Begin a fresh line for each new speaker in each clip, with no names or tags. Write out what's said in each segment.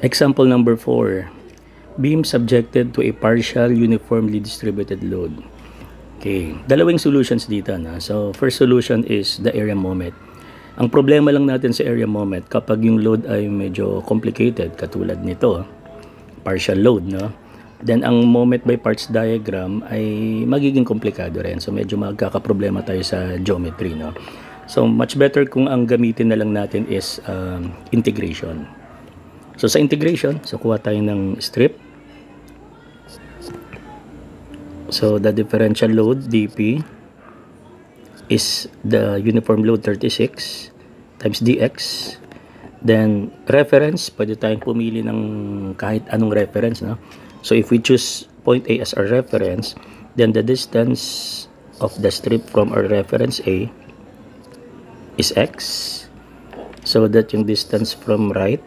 Example number 4. Beam subjected to a partial uniformly distributed load. Okay, dalawang solutions dito na. So, first solution is the area moment. Ang problema lang natin sa area moment kapag yung load ay medyo complicated, katulad nito, partial load, no? Then, ang moment by parts diagram ay magiging komplikado rin. So, medyo magkakaproblema tayo sa geometry, no? So, much better kung ang gamitin na lang natin is integration. So, sa integration, so kuha tayo ng strip. So, the differential load, dP, is the uniform load 36 times dx. Then, reference, pwede tayong pumili ng kahit anong reference, no? So, if we choose point A as our reference, then the distance of the strip from our reference A is x. So, that yung distance from right,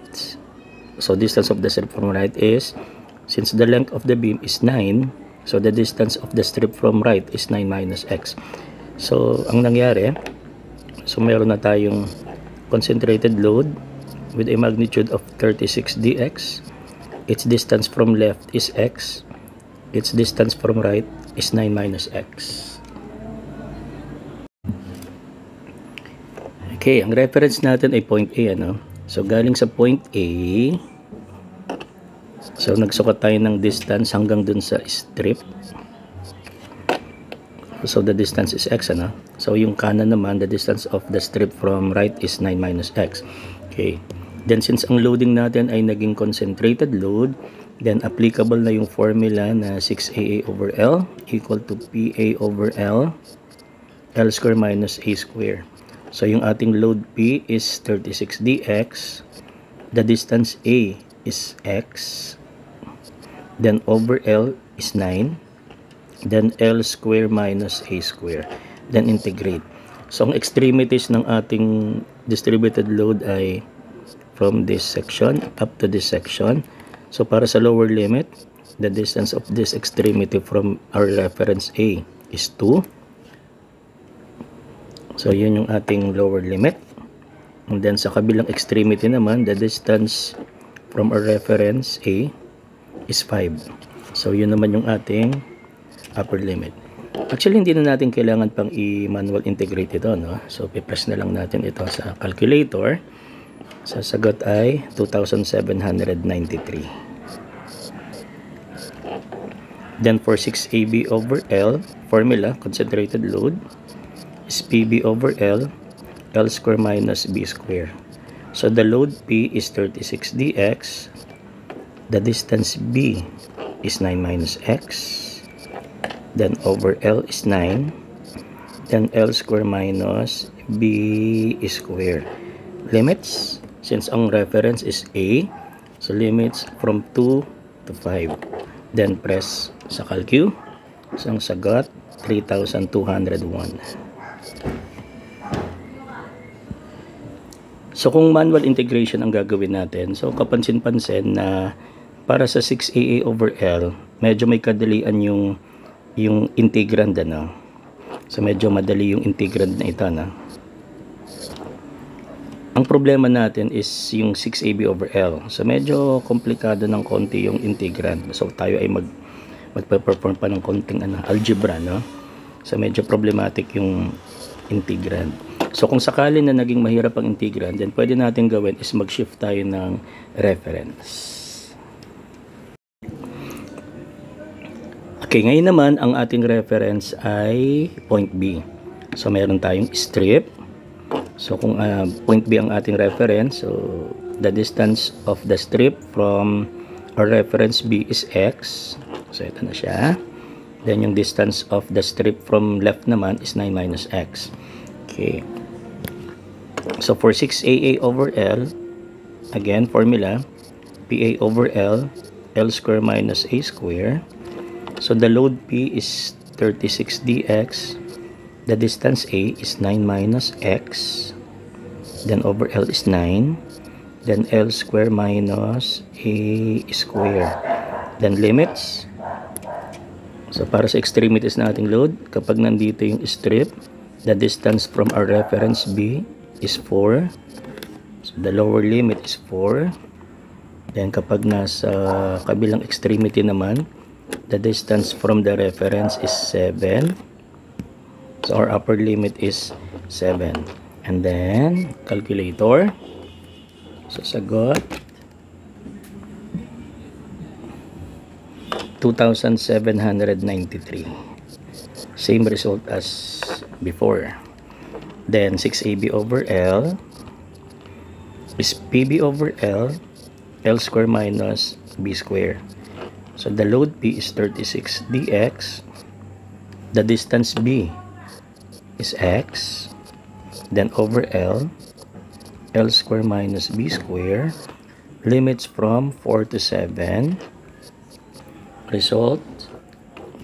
so distance of the strip from right is, since the length of the beam is 9, so the distance of the strip from right is 9 minus x. So, ang nangyari, so meron na tayong concentrated load with a magnitude of 36 dx. Its distance from left is x. Its distance from right is 9 minus x. Okay, ang reference natin ay point A, ano? So, galing sa point A, so nagsukat tayo ng distance hanggang dun sa strip. So, the distance is x, ano? So, yung kanan naman, the distance of the strip from right is 9 minus x. Okay. Then, since ang loading natin ay naging concentrated load, then applicable na yung formula na 6AA over L equal to PA over L, L square minus A square. So, yung ating load P is 36 dx. The distance A is x. Then, over L is 9. Then, L square minus A square. Then, integrate. So, ang extremities ng ating distributed load ay from this section up to this section. So, para sa lower limit, the distance of this extremity from our reference A is 2. So, yun yung ating lower limit. And then, sa kabilang extremity naman, the distance from our reference A is 5. So, yun naman yung ating upper limit. Actually, hindi na natin kailangan pang i-manual integrate ito, no? So, pipress na lang natin ito sa calculator. Sa sagot ay 2,793. Then, for 6AB over L, formula, concentrated load, is PB over L, L square minus B square. So, the load P is 36 dx. The distance B is 9 minus x. Then, over L is 9. Then, L square minus B square. Limits, since ang reference is A, so limits from 2 to 5. Then, press sa calcu. So, ang sagot, 3,201. So, kung manual integration ang gagawin natin, so kapansin-pansin na para sa 6AA over L, medyo may kadalian yung integrand, ano? So, medyo madali yung integrand na ito, na. Ang problema natin is yung 6AB over L. So, medyo komplikado ng konti yung integrand. So, tayo ay magpe-perform pa ng konting algebra, no? So, medyo problematic yung integrand. So, kung sakali na naging mahirap ang integrand, then pwede natin gawin is mag-shift tayo ng reference. Okay, ngayon naman, ang ating reference ay point B. So, meron tayong strip. So, kung point B ang ating reference, so, the distance of the strip from our reference B is x. So, ito na siya. Then, yung distance of the strip from left naman is 9 minus x. Okay. So, for 6AA over L, again, formula, PA over L, L square minus A square. So, the load P is 36 dx. The distance A is 9 minus x. Then, over L is 9. Then, L square minus A square. Then, limits. So, para sa extremities na ating load, kapag nandito yung strip, the distance from our reference B is 4. So, the lower limit is 4. Then kapag nasa kabilang extremity naman, the distance from the reference is 7. So our upper limit is 7. And then calculator. So sagot 2,793. Same result as before. Then 6AB over L is PB over L square minus B square. So the load P is 36 dx. The distance B is x. Then over L square minus B square. Limits from 4 to 7. Result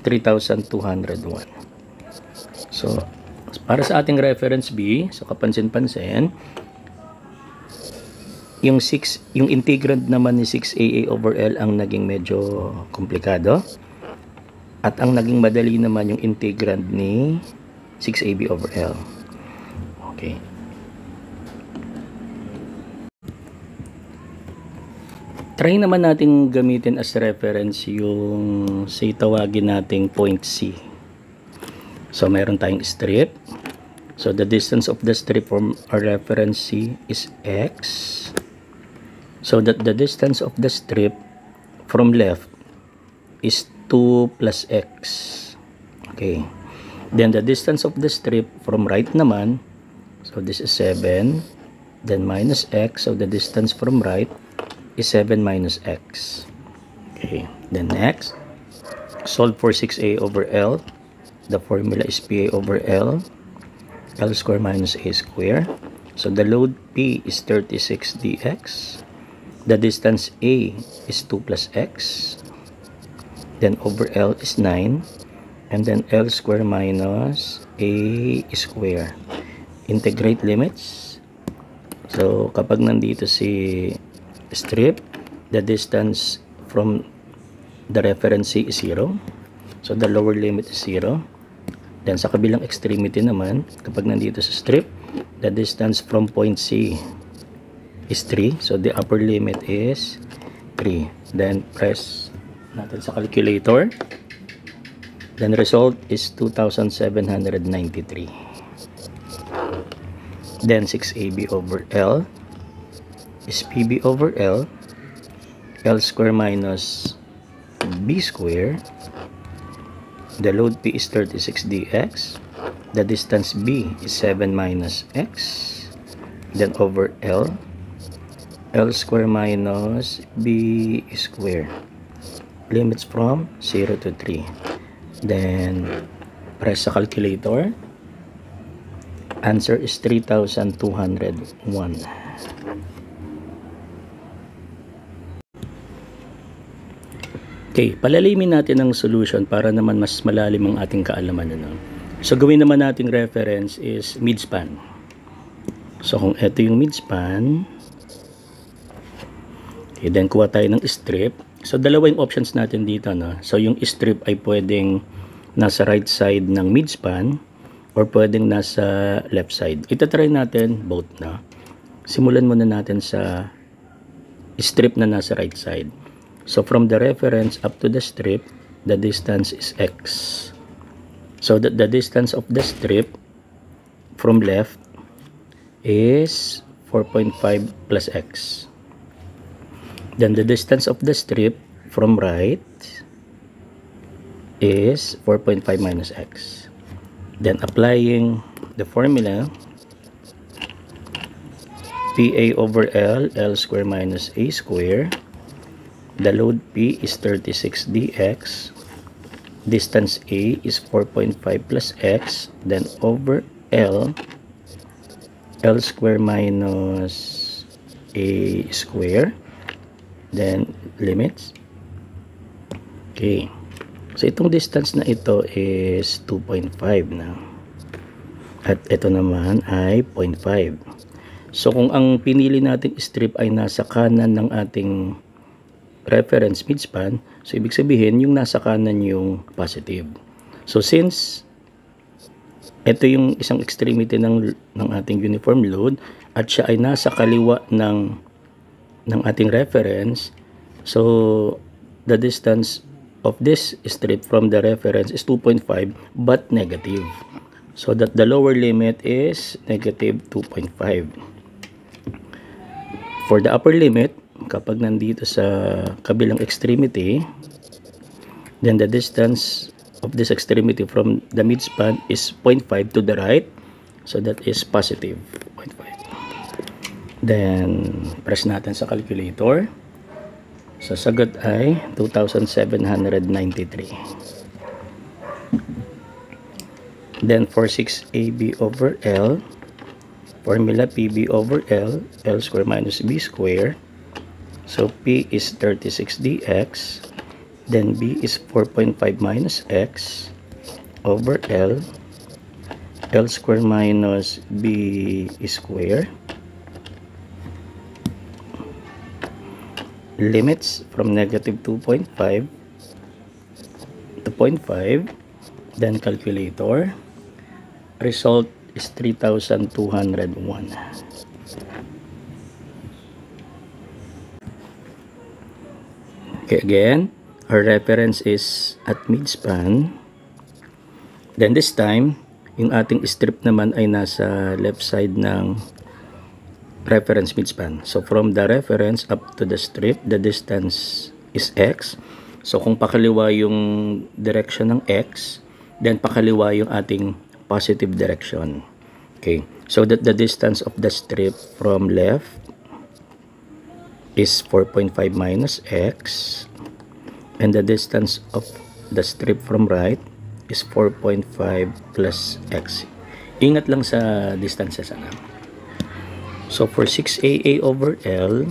3,201. So para sa ating reference B, so kapansin-pansin, yung integrand naman ni 6AA over L ang naging medyo komplikado. At ang naging madali naman yung integrand ni 6AB over L. Okay. Try naman natin gamitin as reference yung say tawagin nating point C. So meron tayong strip. So the distance of the strip from our reference C is x. So that the distance of the strip from left is 2 plus x. Okay. Then the distance of the strip from right naman, so this is 7. Then minus x. So the distance from right is 7 minus x. Okay. Then next, solve for 6A over L. The formula is PA over L square minus A square. So the load P is 36 dx. The distance A is 2 plus x. Then over L is 9. And then L square minus A square. Integrate limits. So kapag nandito si strip, the distance from the reference C is 0. So the lower limit is 0. Then sa kabilang extremity naman, kapag nandito sa strip, the distance from point C is 3. So the upper limit is 3. Then press natin sa calculator. Then result is 2,793. Then 6AB over L is PB over L square minus B square. The load P is 36 dx. The distance B is 7 minus x. Then over L square minus B square. Limits from 0 to 3. Then press sa calculator. Answer is 3,201. Okay, palalimin natin ang solution para naman mas malalim ang ating kaalaman. So gawin naman nating reference is midspan. So kung ito yung midspan, okay, then kuha tayo ng strip. So dalawa yung options natin dito. So yung strip ay pwedeng nasa right side ng midspan or pwedeng nasa left side. Itatry natin both na. Simulan muna natin sa strip na nasa right side. So from the reference up to the strip, the distance is x. So that the distance of the strip from left is 4.5 plus x. Then the distance of the strip from right is 4.5 minus x. Then applying the formula, PA over L square minus A square. The load P is 36 dx. Distance A is 4.5 plus x. Then over L square minus A square. Then limits. Okay. So itong distance na ito is 2.5 na. At ito naman ay 0.5. So kung ang pinili nating strip ay nasa kanan ng ating reference midspan, so ibig sabihin yung nasa kanan yung positive. So since ito yung isang extremity ng ating uniform load at siya ay nasa kaliwa ng ating reference, So the distance of this strip from the reference is 2.5 but negative. So that the lower limit is negative 2.5. For the upper limit, kapag nandito sa kabilang extremity, then the distance of this extremity from the midspan is 0.5 to the right. So that is positive 0.5. Then press natin sa calculator. So sagot ay 2,793. Then for 6AB over L, formula PB over L, L square minus B square. So P is 36 dx, then B is 4.5 minus x over L, L square minus B square. Limits from negative 2.5 to 0.5, then calculator. Result is 3,201. Okay, again, our reference is at midspan. Then this time, yung ating strip naman ay nasa left side ng reference midspan. So from the reference up to the strip, the distance is x. So kung pakaliwa yung direction ng x, then pakaliwa yung ating positive direction. Okay, so that the distance of the strip from left is 4.5 minus x, and the distance of the strip from right is 4.5 plus x. Ingat lang sa distances. So for 6AA over L,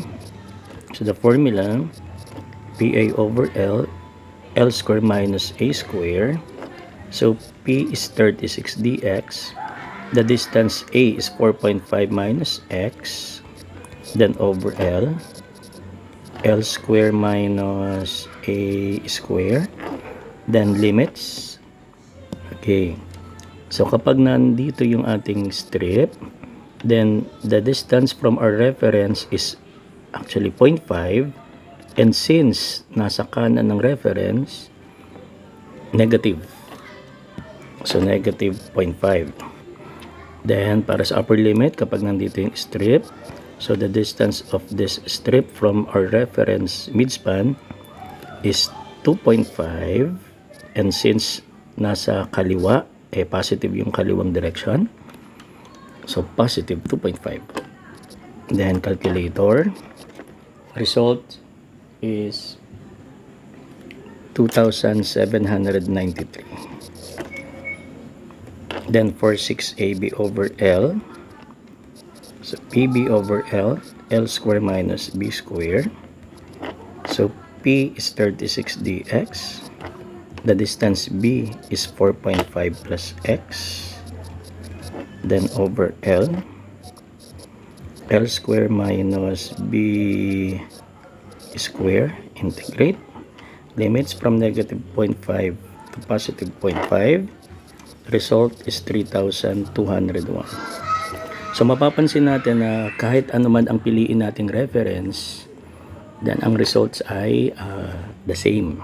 so the formula PA over L, L square minus A square. So P is 36 dx. The distance A is 4.5 minus x. Then over L, L square minus A square. Then limits. Okay. So kapag nandito yung ating strip, then the distance from our reference is actually 0.5. And since nasa kanan ng reference, negative. So negative 0.5. Then para sa upper limit, kapag nandito yung strip, so the distance of this strip from our reference midspan is 2.5. And since nasa kaliwa, positive yung kaliwang direction, so positive 2.5. Then calculator, result is 2,793. Then for 6AB over L, so PB over L, L square minus B square. So P is 36 dx. The distance B is 4.5 plus x. Then over L, L square minus B square, integrate. Limits from negative 0.5 to positive 0.5. Result is 3,201. So mapapansin natin na kahit ano man ang piliin nating reference, then ang results ay the same.